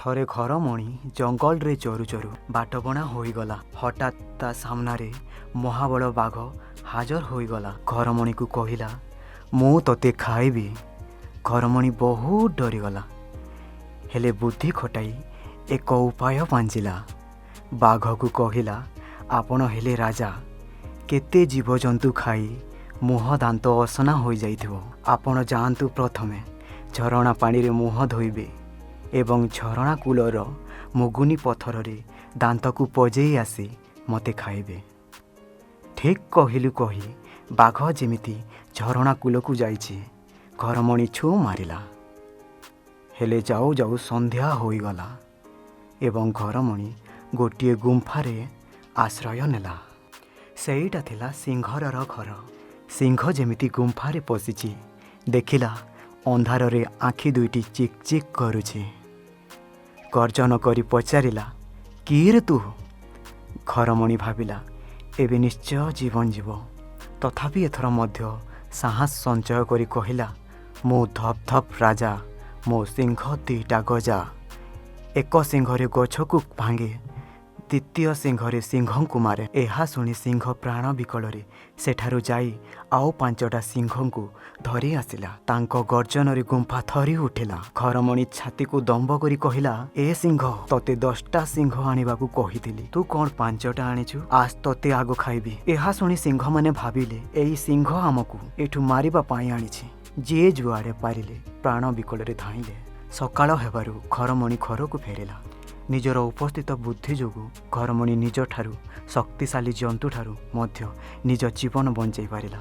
ଥରେ ଘରମଣି ଜଙ୍ଗଲରେ ଚରୁ ଚରୁ ବାଟବଣା ହୋଇଗଲା। ହଠାତ୍ ତା ସାମ୍ନାରେ ମହାବଳ ବାଘ ହାଜର ହୋଇଗଲା। ଘରମଣିକୁ କହିଲା, ମୁଁ ତତେ ଖାଇବି। ଘରମଣି ବହୁତ ଡରିଗଲା, ହେଲେ ବୁଦ୍ଧି ଖଟାଇ ଏକ ଉପାୟ ପାଞ୍ଚିଲା। ବାଘକୁ କହିଲା, ଆପଣ ହେଲେ ରାଜା, କେତେ ଜୀବଜନ୍ତୁ ଖାଇ ମୁହଁ ଦାନ୍ତ ଅସନା ହୋଇଯାଇଥିବ। ଆପଣ ଯାଆନ୍ତୁ, ପ୍ରଥମେ ଝରଣା ପାଣିରେ ମୁହଁ ଧୋଇବେ ଏବଂ ଝରଣା କୂଳର ମୁଗୁନି ପଥରରେ ଦାନ୍ତକୁ ପଜେଇ ଆସି ମୋତେ ଖାଇବେ। ଠିକ୍ କହିଲୁ କହି ବାଘ ଯେମିତି ଝରଣା କୂଳକୁ ଯାଇଛି, ଘରମଣି ଛୁ ମାରିଲା। ହେଲେ ଯାଉ ଯାଉ ସନ୍ଧ୍ୟା ହୋଇଗଲା ଏବଂ ଘରମଣି ଗୋଟିଏ ଗୁମ୍ଫାରେ ଆଶ୍ରୟ ନେଲା। ସେଇଟା ଥିଲା ସିଂହର ଘର। ସିଂହ ଯେମିତି ଗୁମ୍ଫାରେ ପଶିଛି, ଦେଖିଲା ଅନ୍ଧାରରେ ଆଖି ଦୁଇଟି ଚିକ୍ ଚିକ୍ କରୁଛି। ଗର୍ଜନ କରି ପଚାରିଲା, କିରେ ତୁ? ଘରମଣି ଭାବିଲା, ଏବେ ନିଶ୍ଚୟ ଜୀବନ ଯିବ। ତଥାପି ଏଥର ମଧ୍ୟ ସାହସ ସଞ୍ଚୟ କରି କହିଲା, ମୁଁ ଧପ୍ ଧପ୍ ରାଜା, ମୋ ସିଂହ ଦିଟା ଗଜା। ଏକ ସିଂହରେ ଗଛକୁ ଭାଙ୍ଗେ, ଦ୍ୱିତୀୟ ସିଂହରେ ସିଂହଙ୍କୁ ମାରେ। ଏହା ଶୁଣି ସିଂହ ପ୍ରାଣ ବିକଳରେ ସେଠାରୁ ଯାଇ ଆଉ 5ଟା ସିଂହଙ୍କୁ ଧରି ଆସିଲା। ତାଙ୍କ ଗର୍ଜନରେ ଗୁମ୍ଫା ଥରି ଉଠିଲା। ଘରମଣି ଛାତିକୁ ଦମ୍ଭ କରି କହିଲା, ଏ ସିଂହ, ତତେ 10ଟା ସିଂହ ଆଣିବାକୁ କହିଥିଲି, ତୁ କ'ଣ 5ଟା ଆଣିଛୁ? ଆସ, ତତେ ଆଗ ଖାଇବି। ଏହା ଶୁଣି ସିଂହମାନେ ଭାବିଲେ, ଏଇ ସିଂହ ଆମକୁ ଏଠୁ ମାରିବା ପାଇଁ ଆଣିଛି। ଯିଏ ଯୁଆଡ଼େ ପାରିଲେ ପ୍ରାଣ ବିକଳରେ ଧାଇଁଲେ। ସକାଳ ହେବାରୁ ଘରମଣି ଘରକୁ ଫେରିଲା। ନିଜର ଉପସ୍ଥିତ ବୁଦ୍ଧି ଯୋଗୁଁ ଘରମଣି ନିଜଠାରୁ ଶକ୍ତିଶାଳୀ ଜନ୍ତୁଠାରୁ ମଧ୍ୟ ନିଜ ଜୀବନ ବଞ୍ଚାଇ ପାରିଲା।